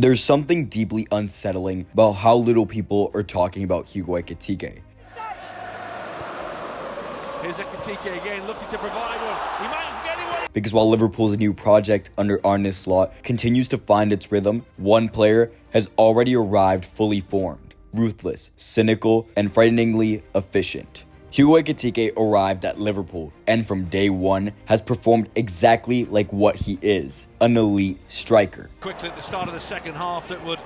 There's something deeply unsettling about how little people are talking about Hugo Ekitike. Here's Ekitike again, looking to provide one. He might get anyone. Because while Liverpool's new project under Arne Slot continues to find its rhythm, one player has already arrived fully formed, ruthless, cynical, and frighteningly efficient. Hugo Ekitike arrived at Liverpool and from day one has performed exactly like what he is, an elite striker. Quickly at the start of the second half that would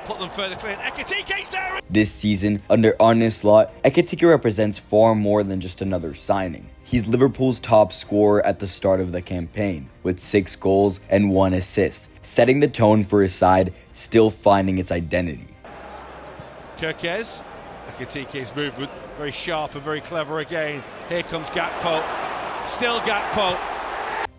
put them further clear. Ekitike's there! This season, under Arne Slot, Ekitike represents far more than just another signing. He's Liverpool's top scorer at the start of the campaign, with 6 goals and 1 assist, setting the tone for his side still finding its identity. Kirkes, Ekitike's movement, very sharp and very clever again. Here comes Gakpo, still Gakpo.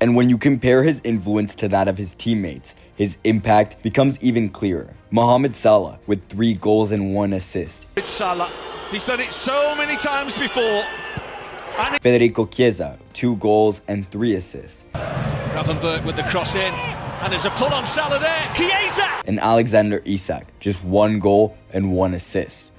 And when you compare his influence to that of his teammates, his impact becomes even clearer. Mohamed Salah with 3 goals and 1 assist. It's Salah, he's done it so many times before. And Federico Chiesa, 2 goals and 3 assists. Gravenberch with the cross in, and there's a pull on Salah there. Chiesa! And Alexander Isak, just 1 goal and 1 assist.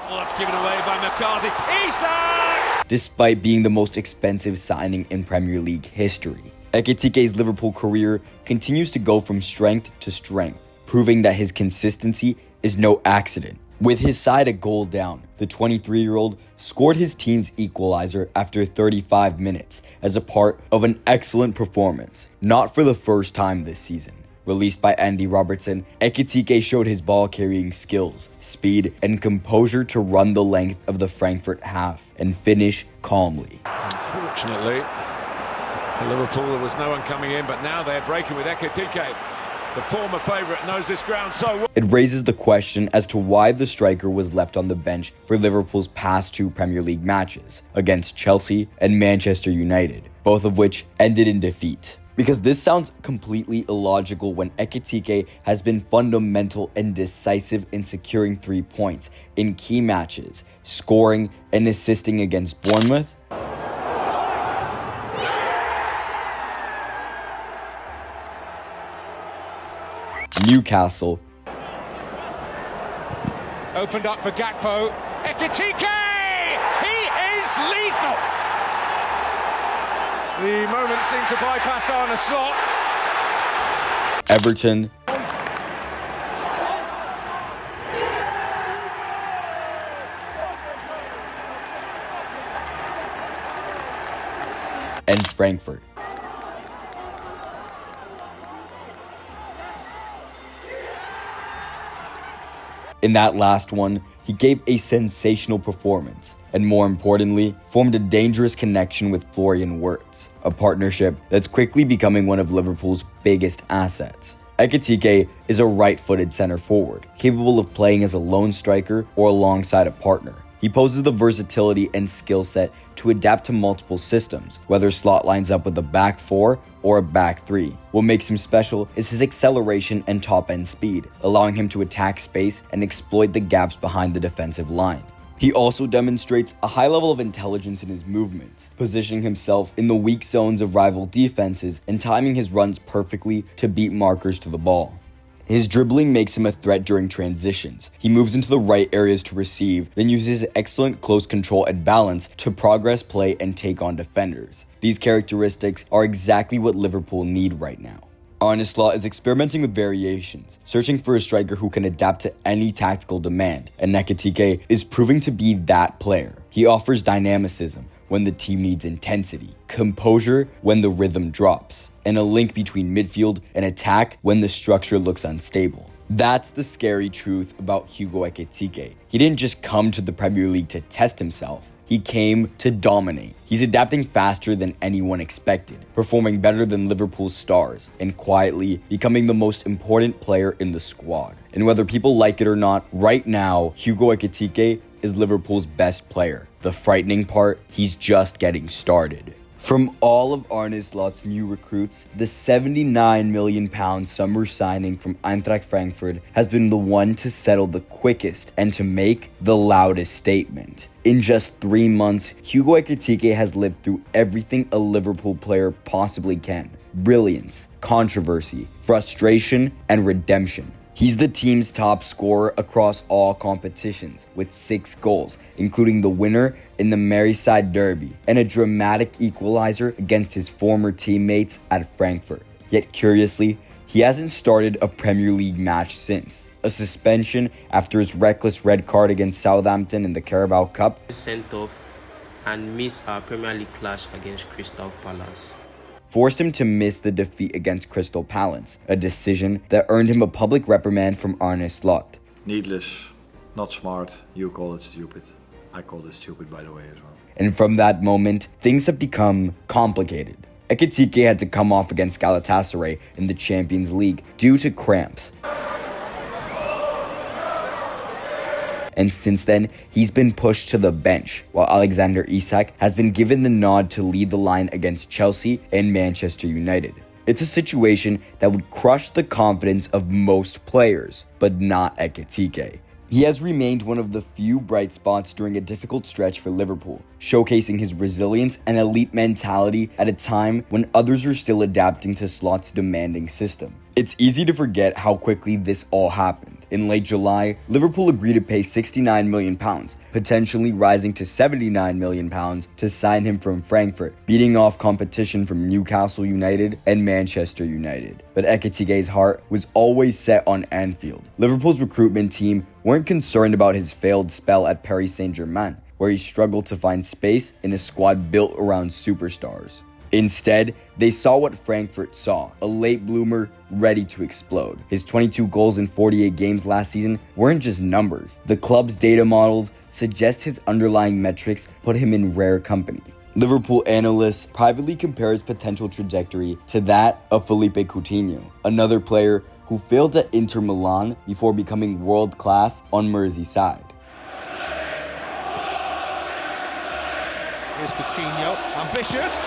Oh, that's given away by McCarthy. Isak! Despite being the most expensive signing in Premier League history, Ekitike's Liverpool career continues to go from strength to strength, proving that his consistency is no accident. With his side a goal down, the 23-year-old scored his team's equalizer after 35 minutes as a part of an excellent performance, not for the first time this season. Released by Andy Robertson, Ekitike showed his ball-carrying skills, speed, and composure to run the length of the Frankfurt half and finish calmly. Unfortunately, for Liverpool, there was no one coming in, but now they're breaking with Ekitike. The former favourite knows this ground so well. It raises the question as to why the striker was left on the bench for Liverpool's past 2 Premier League matches against Chelsea and Manchester United, both of which ended in defeat. Because this sounds completely illogical when Ekitike has been fundamental and decisive in securing 3 points in key matches, scoring and assisting against Bournemouth, Newcastle, Opened up for Gakpo. Ekitike! He is lethal! The moment seemed to bypass Arne Slot. Everton, and Frankfurt. In that last one, he gave a sensational performance, and more importantly, formed a dangerous connection with Florian Wirtz, a partnership that's quickly becoming one of Liverpool's biggest assets. Ekitike is a right-footed center forward, capable of playing as a lone striker or alongside a partner. He poses the versatility and skill set to adapt to multiple systems, whether Slot lines up with a back 4 or a back 3. What makes him special is his acceleration and top-end speed, allowing him to attack space and exploit the gaps behind the defensive line. He also demonstrates a high level of intelligence in his movements, positioning himself in the weak zones of rival defenses and timing his runs perfectly to beat markers to the ball. His dribbling makes him a threat during transitions. He moves into the right areas to receive, then uses his excellent close control and balance to progress play and take on defenders. These characteristics are exactly what Liverpool need right now. Arne Slot is experimenting with variations, searching for a striker who can adapt to any tactical demand, and Ekitike is proving to be that player. He offers dynamicism when the team needs intensity, composure when the rhythm drops, and a link between midfield and attack when the structure looks unstable. That's the scary truth about Hugo Ekitike. He didn't just come to the Premier League to test himself. He came to dominate. He's adapting faster than anyone expected, performing better than Liverpool's stars, and quietly becoming the most important player in the squad. And whether people like it or not, right now, Hugo Ekitike is Liverpool's best player. The frightening part, he's just getting started. From all of Arne Slot's new recruits, the £79 million summer signing from Eintracht Frankfurt has been the one to settle the quickest and to make the loudest statement. In just 3 months, Hugo Ekitike has lived through everything a Liverpool player possibly can. Brilliance, controversy, frustration, and redemption. He's the team's top scorer across all competitions with 6 goals, including the winner in the Merseyside Derby and a dramatic equalizer against his former teammates at Frankfurt. Yet curiously, he hasn't started a Premier League match since. A suspension after his reckless red card against Southampton in the Carabao Cup. Sent off and missed our Premier League clash against Crystal Palace. Forced him to miss the defeat against Crystal Palace, a decision that earned him a public reprimand from Arne Slot. Needless, not smart, you call it stupid. I call it stupid, by the way, as well. And from that moment, things have become complicated. Ekitike had to come off against Galatasaray in the Champions League due to cramps. And since then, he's been pushed to the bench, while Alexander Isak has been given the nod to lead the line against Chelsea and Manchester United. It's a situation that would crush the confidence of most players, but not Ekitike. He has remained one of the few bright spots during a difficult stretch for Liverpool, showcasing his resilience and elite mentality at a time when others are still adapting to Slot's demanding system. It's easy to forget how quickly this all happened. In late July, Liverpool agreed to pay £69 million, potentially rising to £79 million to sign him from Frankfurt, beating off competition from Newcastle United and Manchester United. But Ekitike's heart was always set on Anfield. Liverpool's recruitment team weren't concerned about his failed spell at Paris Saint-Germain, where he struggled to find space in a squad built around superstars. Instead, they saw what Frankfurt saw, a late bloomer ready to explode. His 22 goals in 48 games last season weren't just numbers. The club's data models suggest his underlying metrics put him in rare company. Liverpool analysts privately compare his potential trajectory to that of Felipe Coutinho, another player who failed at Inter Milan before becoming world-class on Merseyside. Here's Coutinho, ambitious.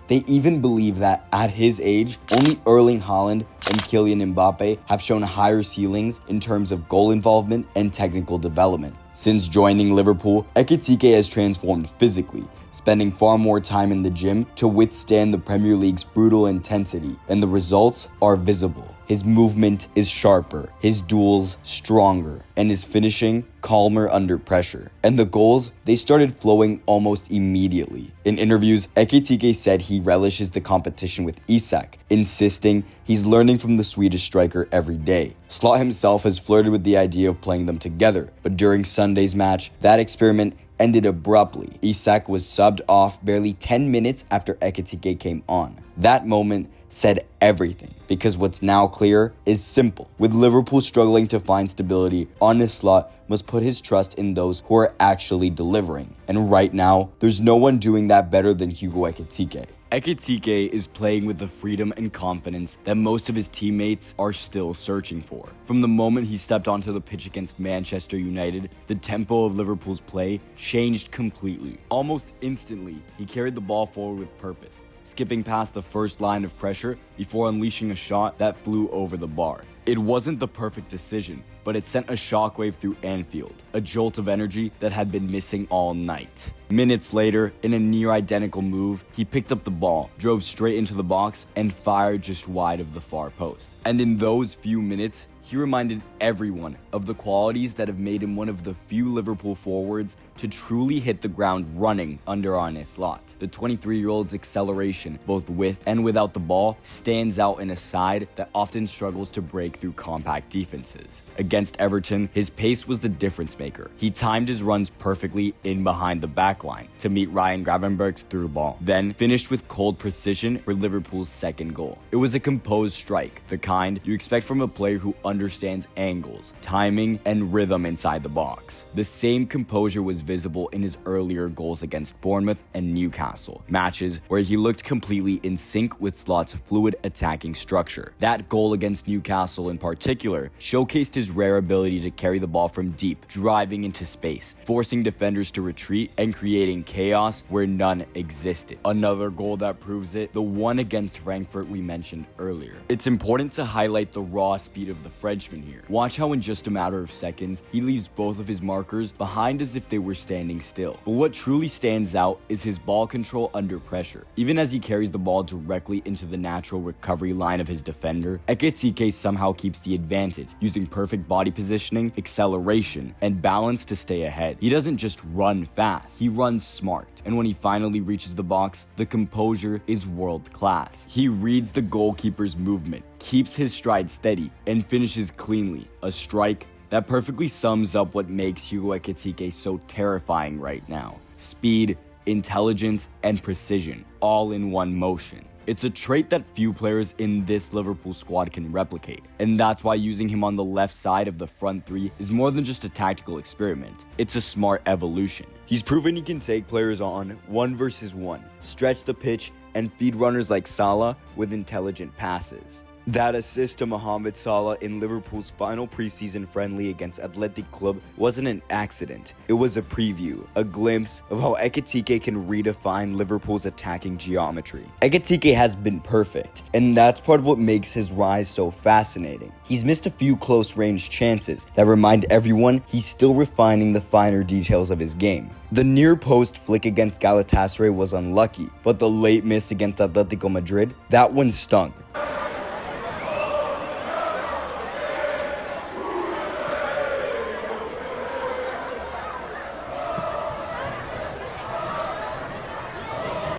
They even believe that at his age, only Erling Haaland and Kylian Mbappe have shown higher ceilings in terms of goal involvement and technical development. Since joining Liverpool, Ekitike has transformed physically, spending far more time in the gym to withstand the Premier League's brutal intensity, and the results are visible. His movement is sharper, his duels stronger, and his finishing calmer under pressure. And the goals, they started flowing almost immediately. In interviews, Ekitike said he relishes the competition with Isak, insisting he's learning from the Swedish striker every day. Slot himself has flirted with the idea of playing them together, but during Sunday's match, that experiment ended abruptly. Isak was subbed off barely 10 minutes after Ekitike came on. That moment said everything, because what's now clear is simple. With Liverpool struggling to find stability, Arne Slot must put his trust in those who are actually delivering. And right now, there's no one doing that better than Hugo Ekitike. Ekitike is playing with the freedom and confidence that most of his teammates are still searching for. From the moment he stepped onto the pitch against Manchester United, the tempo of Liverpool's play changed completely. Almost instantly, he carried the ball forward with purpose, skipping past the first line of pressure before unleashing a shot that flew over the bar. It wasn't the perfect decision, but it sent a shockwave through Anfield, a jolt of energy that had been missing all night. Minutes later, in a near-identical move, he picked up the ball, drove straight into the box, and fired just wide of the far post. And in those few minutes, he reminded everyone of the qualities that have made him one of the few Liverpool forwards to truly hit the ground running under Arne Slot. The 23-year-old's acceleration, both with and without the ball, stands out in a side that often struggles to break through compact defenses. Against Everton, his pace was the difference maker. He timed his runs perfectly in behind the back line to meet Ryan Gravenberch's through ball, then finished with cold precision for Liverpool's second goal. It was a composed strike, the kind you expect from a player who understands angles, timing, and rhythm inside the box. The same composure was visible in his earlier goals against Bournemouth and Newcastle, matches where he looked completely in sync with Slot's fluid attacking structure. That goal against Newcastle in particular showcased his rare ability to carry the ball from deep, driving into space, forcing defenders to retreat and creating chaos where none existed. Another goal that proves it, the one against Frankfurt we mentioned earlier. It's important to highlight the raw speed of the Frenchman here. Watch how in just a matter of seconds, he leaves both of his markers behind as if they were standing still. But what truly stands out is his ball control under pressure. Even as he carries the ball directly into the natural recovery line of his defender, Ekitike somehow keeps the advantage, using perfect body positioning, acceleration, and balance to stay ahead. He doesn't just run fast, he runs smart. And when he finally reaches the box, the composure is world class. He reads the goalkeeper's movement, keeps his stride steady, and finishes cleanly. A strike that perfectly sums up what makes Hugo Ekitike so terrifying right now. Speed, intelligence, and precision, all in one motion. It's a trait that few players in this Liverpool squad can replicate, and that's why using him on the left side of the front three is more than just a tactical experiment. It's a smart evolution. He's proven he can take players on 1 versus 1, stretch the pitch, and feed runners like Salah with intelligent passes. That assist to Mohamed Salah in Liverpool's final preseason friendly against Athletic Club wasn't an accident. It was a preview, a glimpse of how Ekitike can redefine Liverpool's attacking geometry. Ekitike has been perfect, and that's part of what makes his rise so fascinating. He's missed a few close-range chances that remind everyone he's still refining the finer details of his game. The near-post flick against Galatasaray was unlucky, but the late miss against Atletico Madrid, that one stung.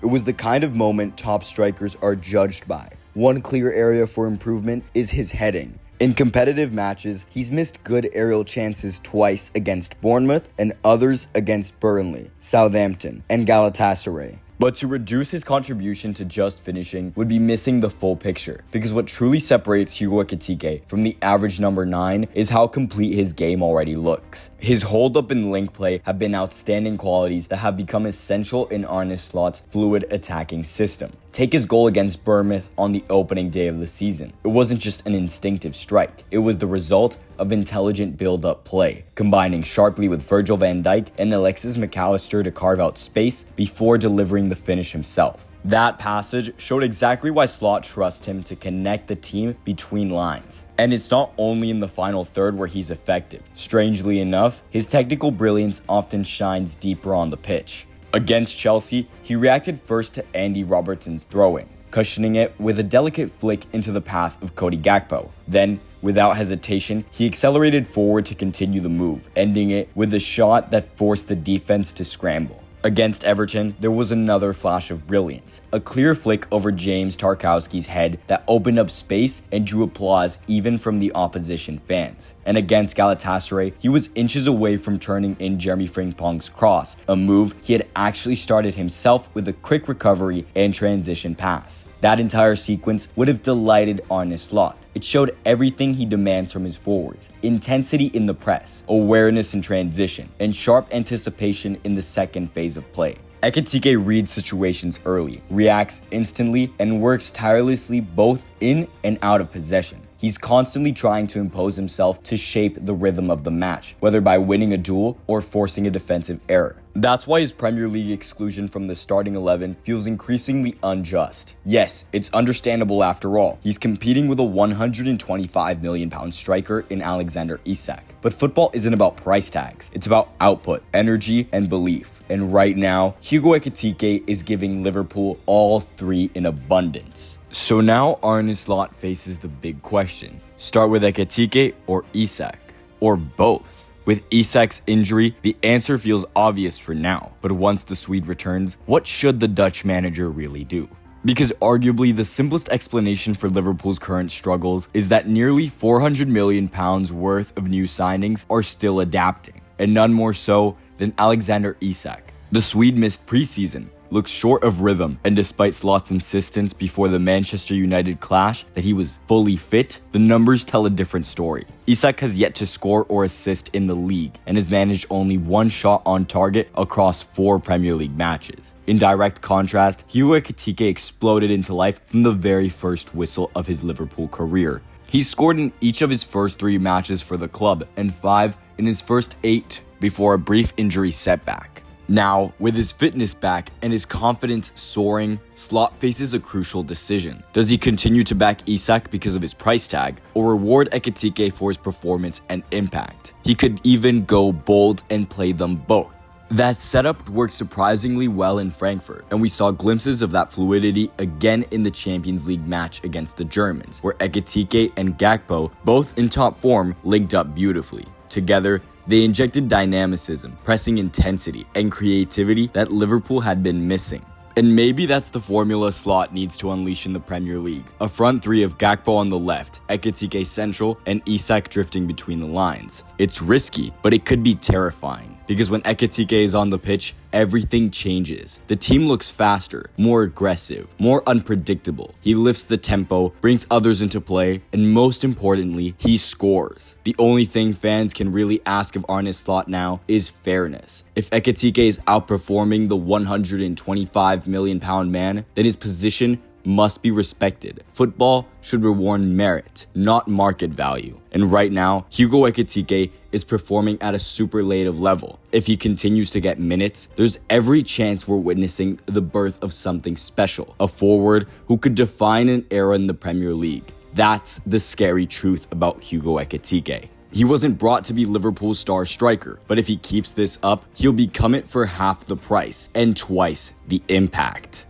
It was the kind of moment top strikers are judged by. One clear area for improvement is his heading. In competitive matches, he's missed good aerial chances twice against Bournemouth and others against Burnley, Southampton, and Galatasaray. But to reduce his contribution to just finishing would be missing the full picture, because what truly separates Hugo Ekitike from the average number 9 is how complete his game already looks. His hold-up and link play have been outstanding qualities that have become essential in Arne Slot's fluid attacking system. Take his goal against Bournemouth on the opening day of the season. It wasn't just an instinctive strike, it was the result of intelligent build-up play, combining sharply with Virgil van Dijk and Alexis McAllister to carve out space before delivering the finish himself. That passage showed exactly why Slot trusts him to connect the team between lines. And it's not only in the final third where he's effective. Strangely enough, his technical brilliance often shines deeper on the pitch. Against Chelsea, he reacted first to Andy Robertson's throw-in, cushioning it with a delicate flick into the path of Cody Gakpo. Then, without hesitation, he accelerated forward to continue the move, ending it with a shot that forced the defense to scramble. Against Everton, there was another flash of brilliance, a clear flick over James Tarkowski's head that opened up space and drew applause even from the opposition fans. And against Galatasaray, he was inches away from turning in Jeremy Frimpong's cross, a move he had actually started himself with a quick recovery and transition pass. That entire sequence would have delighted Arne Slot. It showed everything he demands from his forwards: intensity in the press, awareness in transition, and sharp anticipation in the second phase of play. Ekitike reads situations early, reacts instantly, and works tirelessly both in and out of possession. He's constantly trying to impose himself to shape the rhythm of the match, whether by winning a duel or forcing a defensive error. That's why his Premier League exclusion from the starting 11 feels increasingly unjust. Yes, it's understandable after all. He's competing with a £125 million striker in Alexander Isak. But football isn't about price tags. It's about output, energy, and belief. And right now, Hugo Ekitike is giving Liverpool all three in abundance. So now Arne Slot faces the big question. Start with Ekitike or Isak? Or both? With Isak's injury, the answer feels obvious for now. But once the Swede returns, what should the Dutch manager really do? Because arguably the simplest explanation for Liverpool's current struggles is that nearly £400 million worth of new signings are still adapting, and none more so than Alexander Isak. The Swede missed preseason, looks short of rhythm, and despite Slot's insistence before the Manchester United clash that he was fully fit, the numbers tell a different story. Isak has yet to score or assist in the league and has managed only one shot on target across 4 Premier League matches. In direct contrast, Hugo Ekitike exploded into life from the very first whistle of his Liverpool career. He scored in each of his first 3 matches for the club and 5 in his first 8 before a brief injury setback. Now, with his fitness back and his confidence soaring, Slot faces a crucial decision. Does he continue to back Isak because of his price tag, or reward Ekitike for his performance and impact? He could even go bold and play them both. That setup worked surprisingly well in Frankfurt, and we saw glimpses of that fluidity again in the Champions League match against the Germans, where Ekitike and Gakpo, both in top form, linked up beautifully. Together, they injected dynamicism, pressing intensity, and creativity that Liverpool had been missing. And maybe that's the formula Slot needs to unleash in the Premier League. A front three of Gakpo on the left, Ekitike central, and Isak drifting between the lines. It's risky, but it could be terrifying. Because when Ekitike is on the pitch, everything changes. The team looks faster, more aggressive, more unpredictable. He lifts the tempo, brings others into play, and most importantly, he scores. The only thing fans can really ask of Arne Slot now is fairness. If Ekitike is outperforming the £125 million man, then his position must be respected. Football should reward merit, not market value. And right now, Hugo Ekitike is performing at a superlative level. If he continues to get minutes, there's every chance we're witnessing the birth of something special. A forward who could define an era in the Premier League. That's the scary truth about Hugo Ekitike. He wasn't brought to be Liverpool's star striker, but if he keeps this up, he'll become it for half the price and twice the impact.